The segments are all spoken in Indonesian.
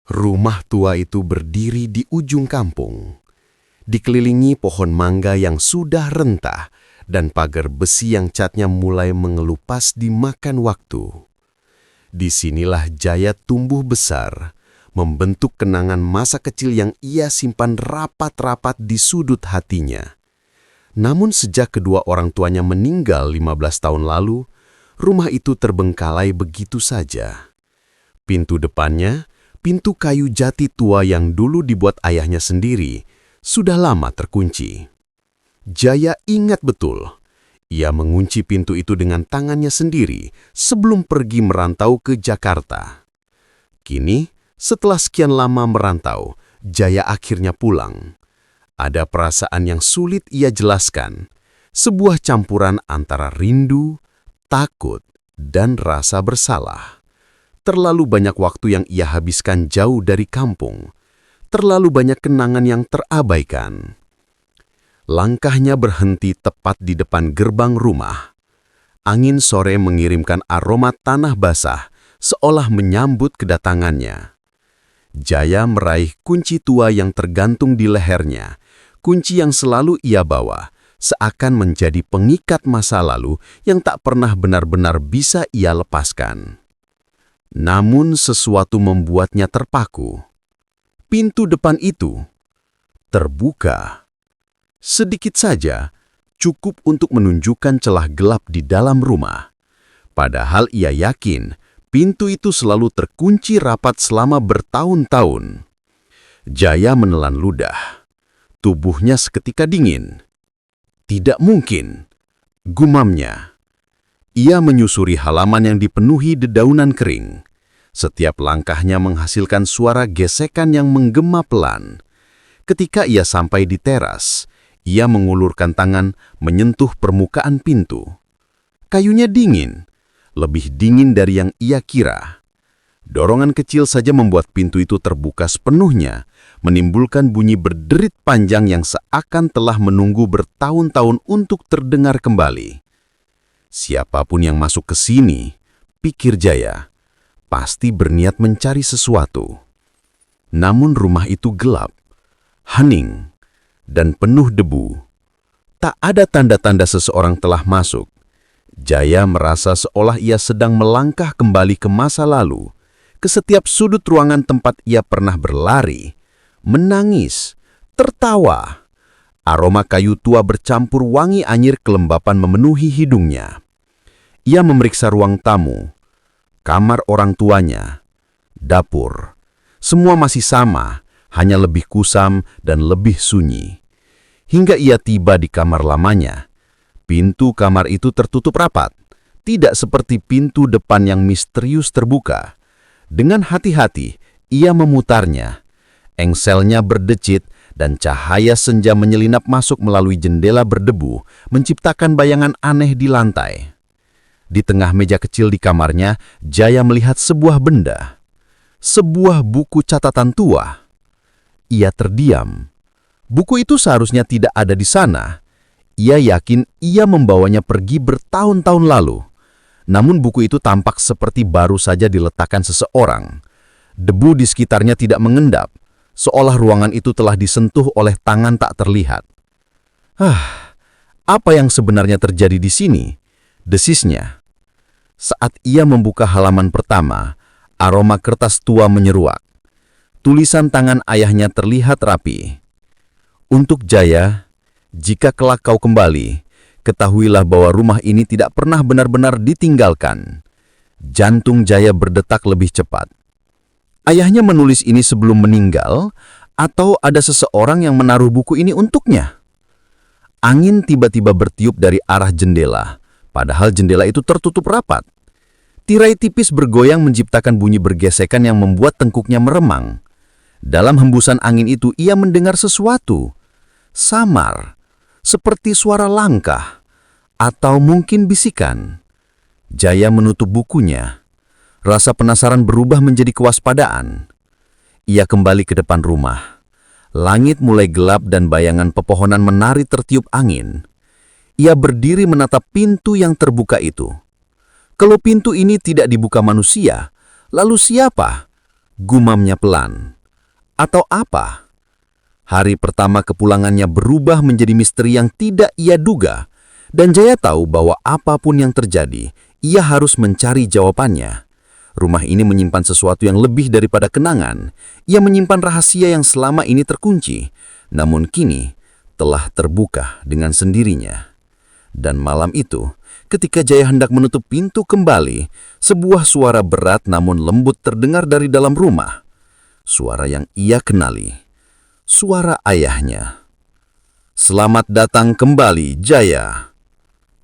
Rumah tua itu berdiri di ujung kampung, dikelilingi pohon mangga yang sudah rentah dan pagar besi yang catnya mulai mengelupas dimakan waktu. Disinilah Jaya tumbuh besar, membentuk kenangan masa kecil yang ia simpan rapat-rapat di sudut hatinya. Namun sejak kedua orang tuanya meninggal 15 tahun lalu, rumah itu terbengkalai begitu saja. Pintu depannya, pintu kayu jati tua yang dulu dibuat ayahnya sendiri, sudah lama terkunci. Jaya ingat betul, ia mengunci pintu itu dengan tangannya sendiri sebelum pergi merantau ke Jakarta. Kini, setelah sekian lama merantau, Jaya akhirnya pulang. Ada perasaan yang sulit ia jelaskan, sebuah campuran antara rindu, takut, dan rasa bersalah. Terlalu banyak waktu yang ia habiskan jauh dari kampung, terlalu banyak kenangan yang terabaikan. Langkahnya berhenti tepat di depan gerbang rumah. Angin sore mengirimkan aroma tanah basah, seolah menyambut kedatangannya. Jaya meraih kunci tua yang tergantung di lehernya, kunci yang selalu ia bawa, seakan menjadi pengikat masa lalu yang tak pernah benar-benar bisa ia lepaskan. Namun sesuatu membuatnya terpaku. Pintu depan itu terbuka. Sedikit saja, cukup untuk menunjukkan celah gelap di dalam rumah. Padahal ia yakin pintu itu selalu terkunci rapat selama bertahun-tahun. Jaya menelan ludah. Tubuhnya seketika dingin. Tidak mungkin, gumamnya. Ia menyusuri halaman yang dipenuhi dedaunan kering. Setiap langkahnya menghasilkan suara gesekan yang menggema pelan. Ketika ia sampai di teras, ia mengulurkan tangan menyentuh permukaan pintu. Kayunya dingin, lebih dingin dari yang ia kira. Dorongan kecil saja membuat pintu itu terbuka sepenuhnya, menimbulkan bunyi berderit panjang yang seakan telah menunggu bertahun-tahun untuk terdengar kembali. Siapapun yang masuk ke sini, pikir Jaya, pasti berniat mencari sesuatu. Namun rumah itu gelap, hening, dan penuh debu. Tak ada tanda-tanda seseorang telah masuk. Jaya merasa seolah ia sedang melangkah kembali ke masa lalu, ke setiap sudut ruangan tempat ia pernah berlari, menangis, tertawa. Aroma kayu tua bercampur wangi anyir kelembapan memenuhi hidungnya. Ia memeriksa ruang tamu, kamar orang tuanya, dapur. Semua masih sama, hanya lebih kusam dan lebih sunyi. Hingga ia tiba di kamar lamanya. Pintu kamar itu tertutup rapat, tidak seperti pintu depan yang misterius terbuka. Dengan hati-hati, ia memutarnya. Engselnya berdecit dan cahaya senja menyelinap masuk melalui jendela berdebu, menciptakan bayangan aneh di lantai. Di tengah meja kecil di kamarnya, Jaya melihat sebuah benda. Sebuah buku catatan tua. Ia terdiam. Buku itu seharusnya tidak ada di sana. Ia yakin ia membawanya pergi bertahun-tahun lalu. Namun buku itu tampak seperti baru saja diletakkan seseorang. Debu di sekitarnya tidak mengendap, seolah ruangan itu telah disentuh oleh tangan tak terlihat. Apa yang sebenarnya terjadi di sini? Desisnya. Saat ia membuka halaman pertama, aroma kertas tua menyeruak. Tulisan tangan ayahnya terlihat rapi. Untuk Jaya, jika kelak kau kembali, ketahuilah bahwa rumah ini tidak pernah benar-benar ditinggalkan. Jantung Jaya berdetak lebih cepat. Ayahnya menulis ini sebelum meninggal, atau ada seseorang yang menaruh buku ini untuknya? Angin tiba-tiba bertiup dari arah jendela, padahal jendela itu tertutup rapat. Tirai tipis bergoyang menciptakan bunyi bergesekan yang membuat tengkuknya meremang. Dalam hembusan angin itu ia mendengar sesuatu. Samar, seperti suara langkah, atau mungkin bisikan. Jaya menutup bukunya. Rasa penasaran berubah menjadi kewaspadaan. Ia kembali ke depan rumah. Langit mulai gelap dan bayangan pepohonan menari tertiup angin. Ia berdiri menatap pintu yang terbuka itu. Kalau pintu ini tidak dibuka manusia, lalu siapa? Gumamnya pelan. Atau apa? Hari pertama kepulangannya berubah menjadi misteri yang tidak ia duga, dan Jaya tahu bahwa apapun yang terjadi, ia harus mencari jawabannya. Rumah ini menyimpan sesuatu yang lebih daripada kenangan. Ia menyimpan rahasia yang selama ini terkunci, namun kini telah terbuka dengan sendirinya. Dan malam itu, ketika Jaya hendak menutup pintu kembali, sebuah suara berat namun lembut terdengar dari dalam rumah. Suara yang ia kenali. Suara ayahnya. "Selamat datang kembali, Jaya."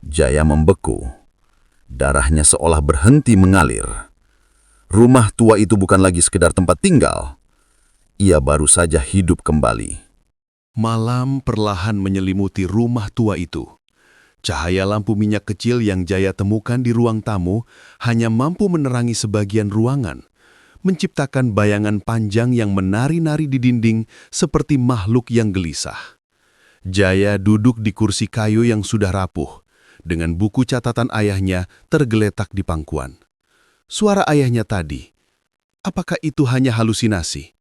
Jaya membeku. Darahnya seolah berhenti mengalir. Rumah tua itu bukan lagi sekedar tempat tinggal. Ia baru saja hidup kembali. Malam perlahan menyelimuti rumah tua itu. Cahaya lampu minyak kecil yang Jaya temukan di ruang tamu hanya mampu menerangi sebagian ruangan, menciptakan bayangan panjang yang menari-nari di dinding seperti makhluk yang gelisah. Jaya duduk di kursi kayu yang sudah rapuh, dengan buku catatan ayahnya tergeletak di pangkuan. Suara ayahnya tadi, apakah itu hanya halusinasi?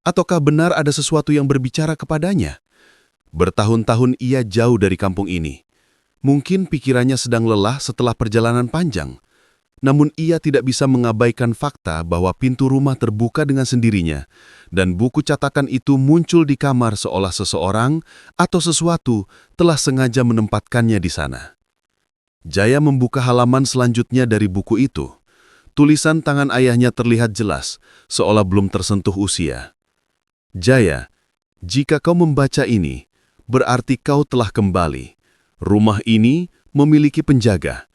Ataukah benar ada sesuatu yang berbicara kepadanya? Bertahun-tahun ia jauh dari kampung ini. Mungkin pikirannya sedang lelah setelah perjalanan panjang. Namun ia tidak bisa mengabaikan fakta bahwa pintu rumah terbuka dengan sendirinya, dan buku catatan itu muncul di kamar seolah seseorang atau sesuatu telah sengaja menempatkannya di sana. Jaya membuka halaman selanjutnya dari buku itu. Tulisan tangan ayahnya terlihat jelas, seolah belum tersentuh usia. "Jaya, jika kau membaca ini, berarti kau telah kembali. Rumah ini memiliki penjaga.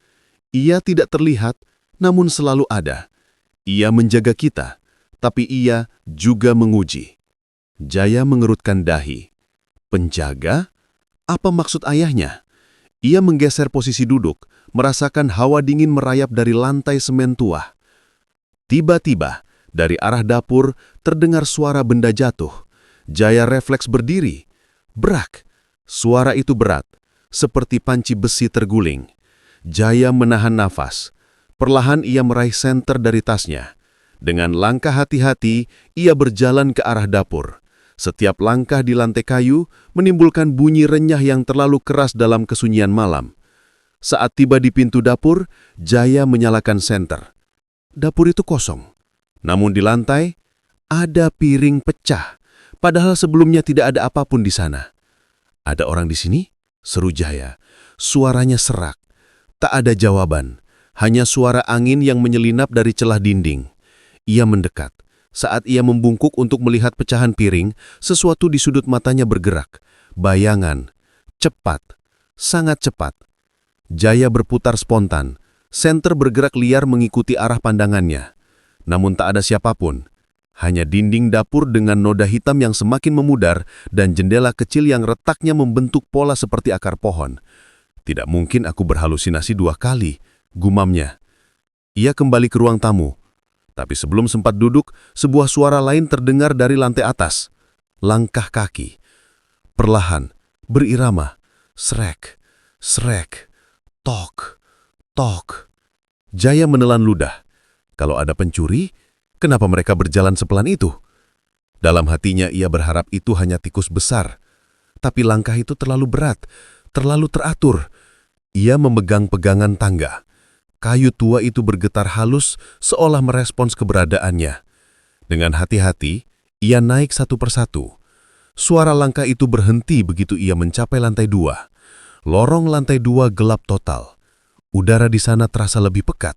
Ia tidak terlihat, namun selalu ada. Ia menjaga kita, tapi ia juga menguji." Jaya mengerutkan dahi. Penjaga? Apa maksud ayahnya? Ia menggeser posisi duduk, merasakan hawa dingin merayap dari lantai semen tua. Tiba-tiba, dari arah dapur terdengar suara benda jatuh. Jaya refleks berdiri. Brak! Suara itu berat, seperti panci besi terguling. Jaya menahan nafas. Perlahan ia meraih senter dari tasnya. Dengan langkah hati-hati, ia berjalan ke arah dapur. Setiap langkah di lantai kayu menimbulkan bunyi renyah yang terlalu keras dalam kesunyian malam. Saat tiba di pintu dapur, Jaya menyalakan senter. Dapur itu kosong. Namun di lantai, ada piring pecah. Padahal sebelumnya tidak ada apapun di sana. "Ada orang di sini?" seru Jaya. Suaranya serak. Tak ada jawaban. Hanya suara angin yang menyelinap dari celah dinding. Ia mendekat. Saat ia membungkuk untuk melihat pecahan piring, sesuatu di sudut matanya bergerak. Bayangan. Cepat. Sangat cepat. Jaya berputar spontan. Senter bergerak liar mengikuti arah pandangannya. Namun tak ada siapapun. Hanya dinding dapur dengan noda hitam yang semakin memudar dan jendela kecil yang retaknya membentuk pola seperti akar pohon. "Tidak mungkin aku berhalusinasi 2 kali, gumamnya. Ia kembali ke ruang tamu. Tapi sebelum sempat duduk, sebuah suara lain terdengar dari lantai atas. Langkah kaki. Perlahan, berirama. Srek, srek, tok, tok. Jaya menelan ludah. Kalau ada pencuri, kenapa mereka berjalan sepelan itu? Dalam hatinya ia berharap itu hanya tikus besar. Tapi langkah itu terlalu berat, terlalu teratur. Ia memegang pegangan tangga. Kayu tua itu bergetar halus seolah merespons keberadaannya. Dengan hati-hati, ia naik satu persatu. Suara langkah itu berhenti begitu ia mencapai lantai 2. Lorong lantai 2 gelap total. Udara di sana terasa lebih pekat.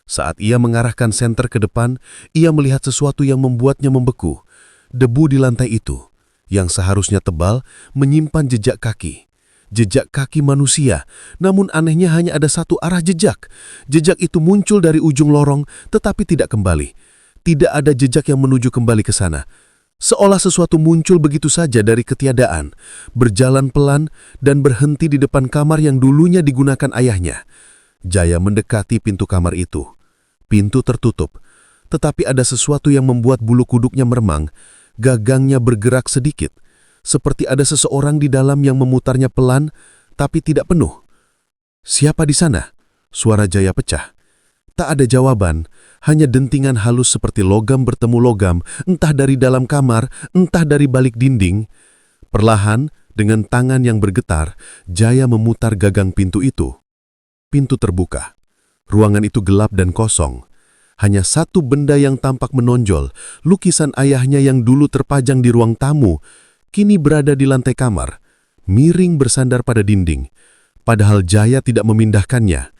Saat ia mengarahkan senter ke depan, ia melihat sesuatu yang membuatnya membeku. Debu di lantai itu, yang seharusnya tebal, menyimpan jejak kaki. Jejak kaki manusia, namun anehnya hanya ada satu arah jejak. Jejak itu muncul dari ujung lorong, tetapi tidak kembali. Tidak ada jejak yang menuju kembali ke sana. Seolah sesuatu muncul begitu saja dari ketiadaan, berjalan pelan dan berhenti di depan kamar yang dulunya digunakan ayahnya. Jaya mendekati pintu kamar itu. Pintu tertutup, tetapi ada sesuatu yang membuat bulu kuduknya meremang. Gagangnya bergerak sedikit. Seperti ada seseorang di dalam yang memutarnya pelan, tapi tidak penuh. "Siapa di sana?" Suara Jaya pecah. Tak ada jawaban, hanya dentingan halus seperti logam bertemu logam, entah dari dalam kamar, entah dari balik dinding. Perlahan, dengan tangan yang bergetar, Jaya memutar gagang pintu itu. Pintu terbuka. Ruangan itu gelap dan kosong. Hanya satu benda yang tampak menonjol, lukisan ayahnya yang dulu terpajang di ruang tamu, kini berada di lantai kamar, miring bersandar pada dinding. Padahal Jaya tidak memindahkannya.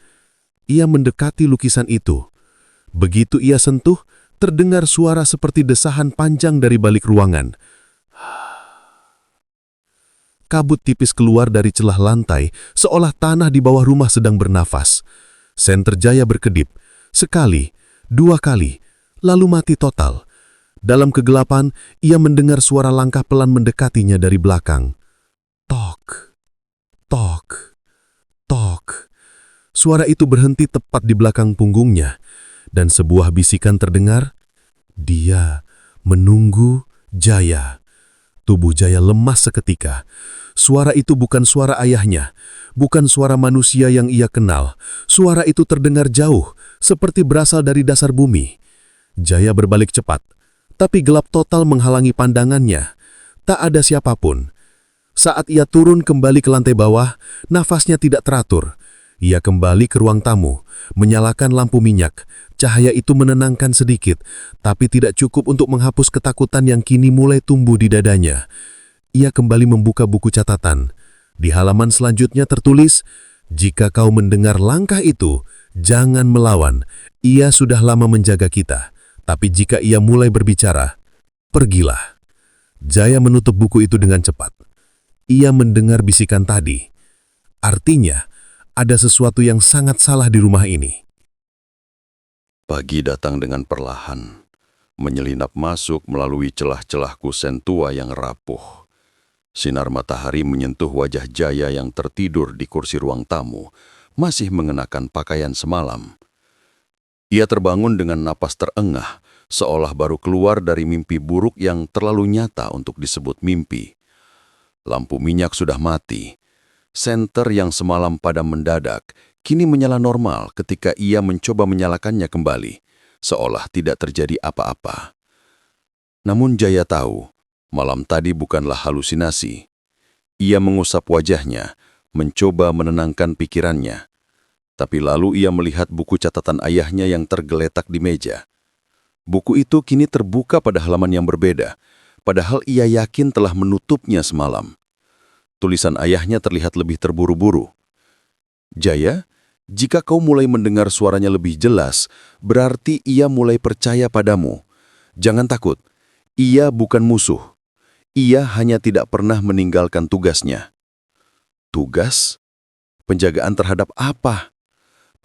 Ia mendekati lukisan itu. Begitu ia sentuh, terdengar suara seperti desahan panjang dari balik ruangan. Kabut tipis keluar dari celah lantai, seolah tanah di bawah rumah sedang bernafas. Senter Jaya berkedip, sekali, dua kali, lalu mati total. Dalam kegelapan, ia mendengar suara langkah pelan mendekatinya dari belakang. Tok, tok, tok. Suara itu berhenti tepat di belakang punggungnya, dan sebuah bisikan terdengar, "Dia menunggu Jaya." Tubuh Jaya lemas seketika. Suara itu bukan suara ayahnya, bukan suara manusia yang ia kenal. Suara itu terdengar jauh, seperti berasal dari dasar bumi. Jaya berbalik cepat, tapi gelap total menghalangi pandangannya. Tak ada siapapun. Saat ia turun kembali ke lantai bawah, nafasnya tidak teratur. Ia kembali ke ruang tamu, menyalakan lampu minyak. Cahaya itu menenangkan sedikit, tapi tidak cukup untuk menghapus ketakutan yang kini mulai tumbuh di dadanya. Ia kembali membuka buku catatan. Di halaman selanjutnya tertulis, "Jika kau mendengar langkah itu, jangan melawan. Ia sudah lama menjaga kita. Tapi jika ia mulai berbicara, pergilah." Jaya menutup buku itu dengan cepat. Ia mendengar bisikan tadi. Artinya, ada sesuatu yang sangat salah di rumah ini. Pagi datang dengan perlahan, menyelinap masuk melalui celah-celah kusen tua yang rapuh. Sinar matahari menyentuh wajah Jaya yang tertidur di kursi ruang tamu, masih mengenakan pakaian semalam. Ia terbangun dengan napas terengah, seolah baru keluar dari mimpi buruk yang terlalu nyata untuk disebut mimpi. Lampu minyak sudah mati. Senter yang semalam padam mendadak, kini menyala normal ketika ia mencoba menyalakannya kembali, seolah tidak terjadi apa-apa. Namun Jaya tahu, malam tadi bukanlah halusinasi. Ia mengusap wajahnya, mencoba menenangkan pikirannya. Tapi lalu ia melihat buku catatan ayahnya yang tergeletak di meja. Buku itu kini terbuka pada halaman yang berbeda, padahal ia yakin telah menutupnya semalam. Tulisan ayahnya terlihat lebih terburu-buru. "Jaya, jika kau mulai mendengar suaranya lebih jelas, berarti ia mulai percaya padamu. Jangan takut, ia bukan musuh. Ia hanya tidak pernah meninggalkan tugasnya." Tugas? Penjagaan terhadap apa?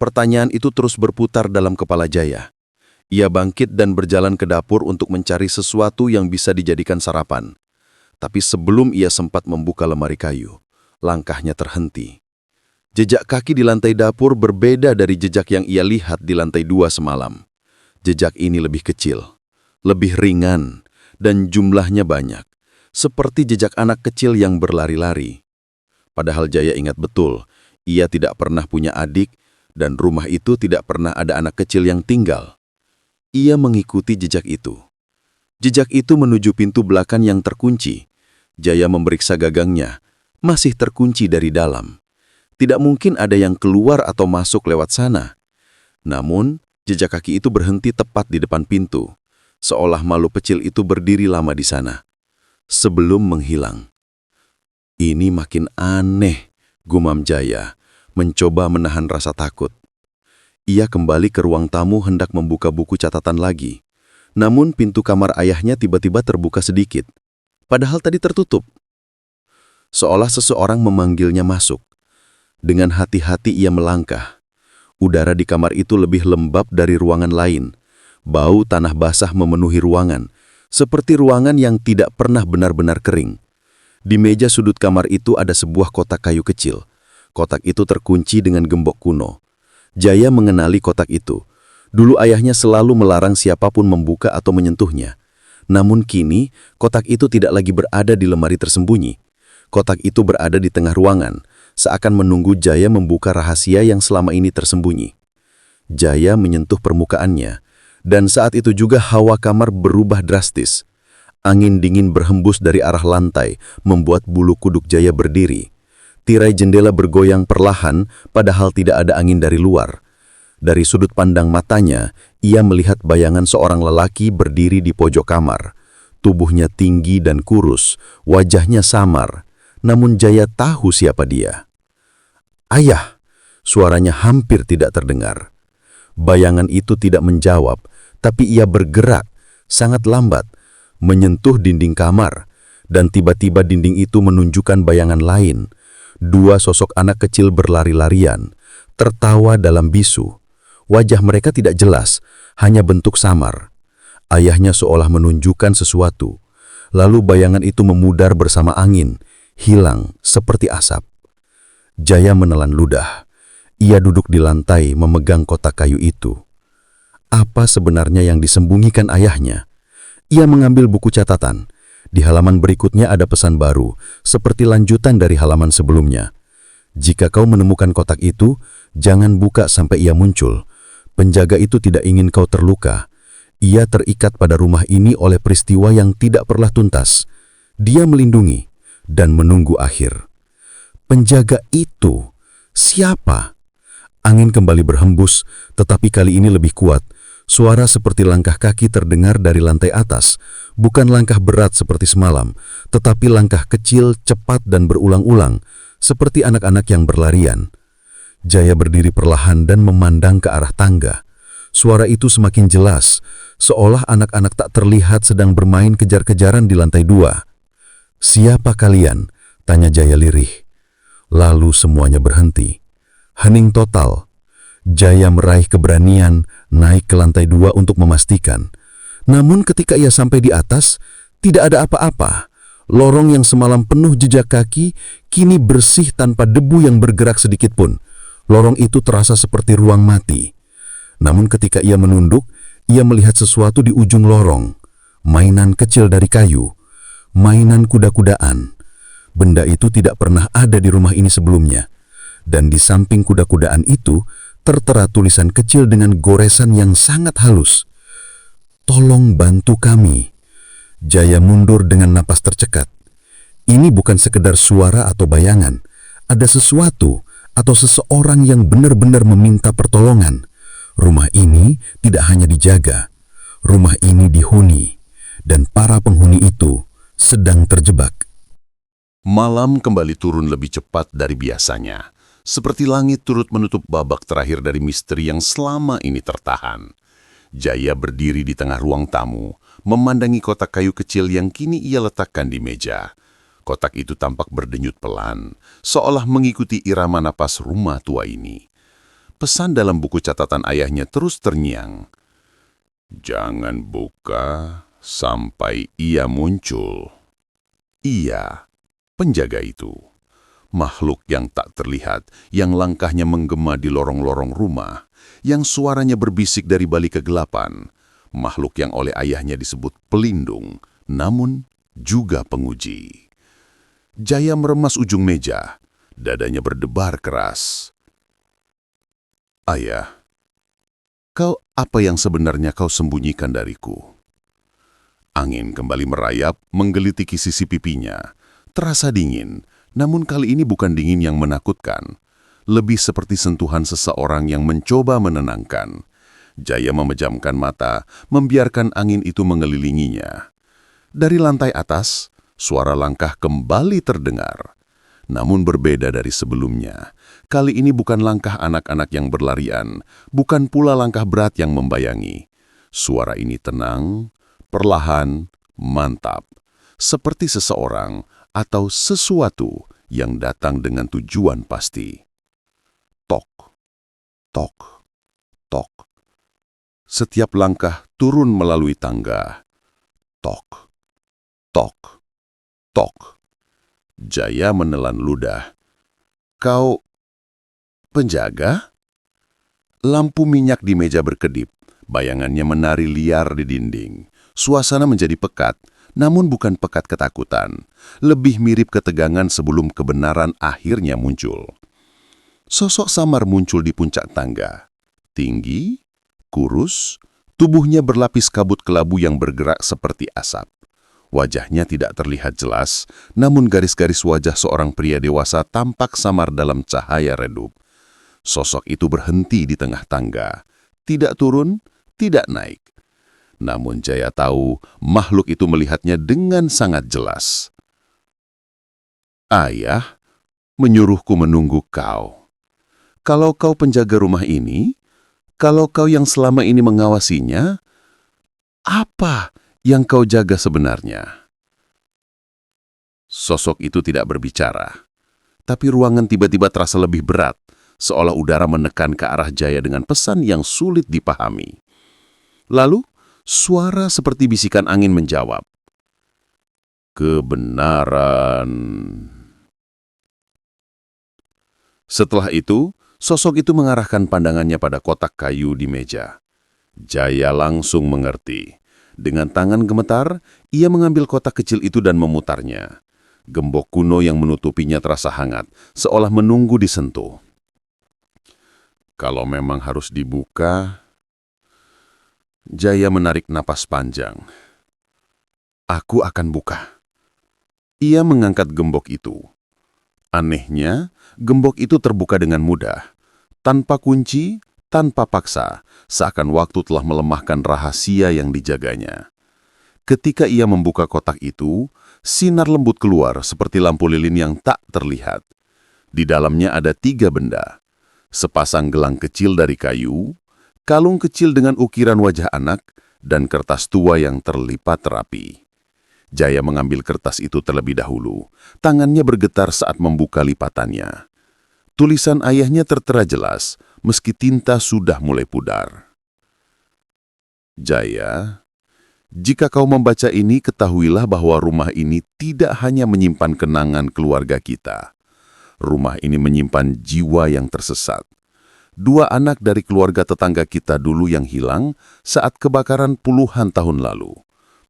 Pertanyaan itu terus berputar dalam kepala Jaya. Ia bangkit dan berjalan ke dapur untuk mencari sesuatu yang bisa dijadikan sarapan. Tapi sebelum ia sempat membuka lemari kayu, langkahnya terhenti. Jejak kaki di lantai dapur berbeda dari jejak yang ia lihat di lantai 2 semalam. Jejak ini lebih kecil, lebih ringan, dan jumlahnya banyak, seperti jejak anak kecil yang berlari-lari. Padahal Jaya ingat betul, ia tidak pernah punya adik, dan rumah itu tidak pernah ada anak kecil yang tinggal. Ia mengikuti jejak itu. Jejak itu menuju pintu belakang yang terkunci. Jaya memeriksa gagangnya, masih terkunci dari dalam. Tidak mungkin ada yang keluar atau masuk lewat sana. Namun, jejak kaki itu berhenti tepat di depan pintu, seolah makhluk kecil itu berdiri lama di sana, sebelum menghilang. Ini makin aneh, gumam Jaya, mencoba menahan rasa takut. Ia kembali ke ruang tamu hendak membuka buku catatan lagi. Namun pintu kamar ayahnya tiba-tiba terbuka sedikit, padahal tadi tertutup. Seolah seseorang memanggilnya masuk. Dengan hati-hati ia melangkah. Udara di kamar itu lebih lembab dari ruangan lain. Bau tanah basah memenuhi ruangan, seperti ruangan yang tidak pernah benar-benar kering. Di meja sudut kamar itu ada sebuah kotak kayu kecil. Kotak itu terkunci dengan gembok kuno. Jaya mengenali kotak itu. Dulu ayahnya selalu melarang siapapun membuka atau menyentuhnya. Namun kini, kotak itu tidak lagi berada di lemari tersembunyi. Kotak itu berada di tengah ruangan, seakan menunggu Jaya membuka rahasia yang selama ini tersembunyi. Jaya menyentuh permukaannya, dan saat itu juga hawa kamar berubah drastis. Angin dingin berhembus dari arah lantai, membuat bulu kuduk Jaya berdiri. Tirai jendela bergoyang perlahan, padahal tidak ada angin dari luar. Dari sudut pandang matanya, ia melihat bayangan seorang lelaki berdiri di pojok kamar. Tubuhnya tinggi dan kurus, wajahnya samar. Namun Jaya tahu siapa dia. "Ayah!" Suaranya hampir tidak terdengar. Bayangan itu tidak menjawab, tapi ia bergerak, sangat lambat, menyentuh dinding kamar, dan tiba-tiba dinding itu menunjukkan bayangan lain. Dua sosok anak kecil berlari-larian, tertawa dalam bisu. Wajah mereka tidak jelas, hanya bentuk samar. Ayahnya seolah menunjukkan sesuatu. Lalu bayangan itu memudar bersama angin, hilang seperti asap. Jaya menelan ludah. Ia duduk di lantai memegang kotak kayu itu. Apa sebenarnya yang disembunyikan ayahnya? Ia mengambil buku catatan. Di halaman berikutnya ada pesan baru, seperti lanjutan dari halaman sebelumnya. "Jika kau menemukan kotak itu, jangan buka sampai ia muncul. Penjaga itu tidak ingin kau terluka. Ia terikat pada rumah ini oleh peristiwa yang tidak pernah tuntas. Dia melindungi dan menunggu akhir." Penjaga itu siapa? Angin kembali berhembus, tetapi kali ini lebih kuat. Suara seperti langkah kaki terdengar dari lantai atas. Bukan langkah berat seperti semalam, tetapi langkah kecil, cepat dan berulang-ulang, seperti anak-anak yang berlarian. Jaya berdiri perlahan dan memandang ke arah tangga. Suara itu semakin jelas, seolah anak-anak tak terlihat sedang bermain kejar-kejaran di lantai 2. "Siapa kalian?" tanya Jaya lirih. Lalu semuanya berhenti. Hening total. Jaya meraih keberanian naik ke lantai 2 untuk memastikan. Namun ketika ia sampai di atas, tidak ada apa-apa. Lorong yang semalam penuh jejak kaki kini bersih tanpa debu yang bergerak sedikit pun. Lorong itu terasa seperti ruang mati. Namun ketika ia menunduk, ia melihat sesuatu di ujung lorong. Mainan kecil dari kayu. Mainan kuda-kudaan. Benda itu tidak pernah ada di rumah ini sebelumnya. Dan di samping kuda-kudaan itu, tertera tulisan kecil dengan goresan yang sangat halus. "Tolong bantu kami." Jaya mundur dengan napas tercekat. Ini bukan sekedar suara atau bayangan. Ada sesuatu atau seseorang yang benar-benar meminta pertolongan. Rumah ini tidak hanya dijaga. Rumah ini dihuni. Dan para penghuni itu sedang terjebak. Malam kembali turun lebih cepat dari biasanya. Seperti langit turut menutup babak terakhir dari misteri yang selama ini tertahan. Jaya berdiri di tengah ruang tamu, memandangi kotak kayu kecil yang kini ia letakkan di meja. Kotak itu tampak berdenyut pelan, seolah mengikuti irama napas rumah tua ini. Pesan dalam buku catatan ayahnya terus terngiang. "Jangan buka sampai ia muncul." Ia, penjaga itu. Makhluk yang tak terlihat, yang langkahnya menggema di lorong-lorong rumah, yang suaranya berbisik dari balik kegelapan. Makhluk yang oleh ayahnya disebut pelindung, namun juga penguji. Jaya meremas ujung meja, dadanya berdebar keras. "Ayah, apa yang sebenarnya kau sembunyikan dariku?" Angin kembali merayap, menggelitiki sisi pipinya. Terasa dingin, namun kali ini bukan dingin yang menakutkan. Lebih seperti sentuhan seseorang yang mencoba menenangkan. Jaya memejamkan mata, membiarkan angin itu mengelilinginya. Dari lantai atas, suara langkah kembali terdengar. Namun berbeda dari sebelumnya. Kali ini bukan langkah anak-anak yang berlarian, bukan pula langkah berat yang membayangi. Suara ini tenang, perlahan, mantap. Seperti seseorang atau sesuatu yang datang dengan tujuan pasti. Tok, tok, tok. Setiap langkah turun melalui tangga. Tok, tok, tok. Jaya menelan ludah. "Kau penjaga?" Lampu minyak di meja berkedip. Bayangannya menari liar di dinding. Suasana menjadi pekat, namun bukan pekat ketakutan. Lebih mirip ketegangan sebelum kebenaran akhirnya muncul. Sosok samar muncul di puncak tangga. Tinggi, kurus, tubuhnya berlapis kabut kelabu yang bergerak seperti asap. Wajahnya tidak terlihat jelas, namun garis-garis wajah seorang pria dewasa tampak samar dalam cahaya redup. Sosok itu berhenti di tengah tangga. Tidak turun, tidak naik. Namun Jaya tahu makhluk itu melihatnya dengan sangat jelas. Ayah menyuruhku menunggu kau. Kalau kau penjaga rumah ini, kalau kau yang selama ini mengawasinya, apa yang kau jaga sebenarnya? Sosok itu tidak berbicara, tapi ruangan tiba-tiba terasa lebih berat, seolah udara menekan ke arah Jaya dengan pesan yang sulit dipahami. Lalu, suara seperti bisikan angin menjawab, "Kebenaran." Setelah itu, sosok itu mengarahkan pandangannya pada kotak kayu di meja. Jaya langsung mengerti. Dengan tangan gemetar, ia mengambil kotak kecil itu dan memutarnya. Gembok kuno yang menutupinya terasa hangat, seolah menunggu disentuh. Kalau memang harus dibuka, Jaya menarik napas panjang. Aku akan buka. Ia mengangkat gembok itu. Anehnya, gembok itu terbuka dengan mudah. Tanpa kunci, tanpa paksa, seakan waktu telah melemahkan rahasia yang dijaganya. Ketika ia membuka kotak itu, sinar lembut keluar seperti lampu lilin yang tak terlihat. Di dalamnya ada 3 benda. Sepasang gelang kecil dari kayu, kalung kecil dengan ukiran wajah anak, dan kertas tua yang terlipat rapi. Jaya mengambil kertas itu terlebih dahulu. Tangannya bergetar saat membuka lipatannya. Tulisan ayahnya tertera jelas, meski tinta sudah mulai pudar. Jaya, jika kau membaca ini, ketahuilah bahwa rumah ini tidak hanya menyimpan kenangan keluarga kita. Rumah ini menyimpan jiwa yang tersesat. 2 anak dari keluarga tetangga kita dulu yang hilang saat kebakaran puluhan tahun lalu.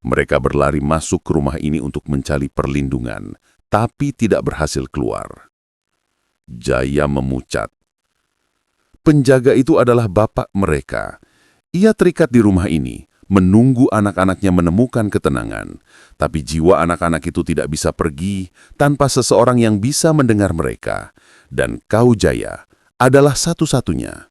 Mereka berlari masuk ke rumah ini untuk mencari perlindungan, tapi tidak berhasil keluar. Jaya memucat. Penjaga itu adalah bapak mereka. Ia terikat di rumah ini, menunggu anak-anaknya menemukan ketenangan. Tapi jiwa anak-anak itu tidak bisa pergi tanpa seseorang yang bisa mendengar mereka. Dan kau, Jaya, adalah satu-satunya.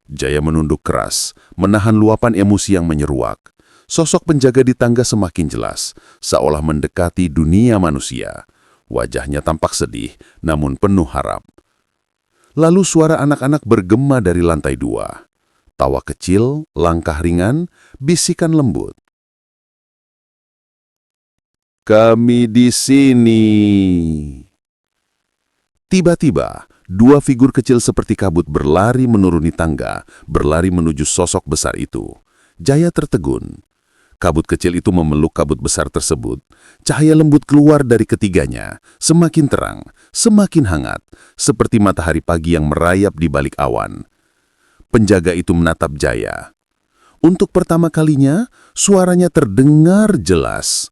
Jaya menunduk keras, menahan luapan emosi yang menyeruak. Sosok penjaga di tangga semakin jelas, seolah mendekati dunia manusia. Wajahnya tampak sedih, namun penuh harap. Lalu suara anak-anak bergema dari lantai 2. Tawa kecil, langkah ringan, bisikan lembut. Kami di sini. Tiba-tiba, 2 figur kecil seperti kabut berlari menuruni tangga, berlari menuju sosok besar itu. Jaya tertegun. Kabut kecil itu memeluk kabut besar tersebut. Cahaya lembut keluar dari ketiganya, semakin terang, semakin hangat, seperti matahari pagi yang merayap di balik awan. Penjaga itu menatap Jaya. Untuk pertama kalinya, suaranya terdengar jelas.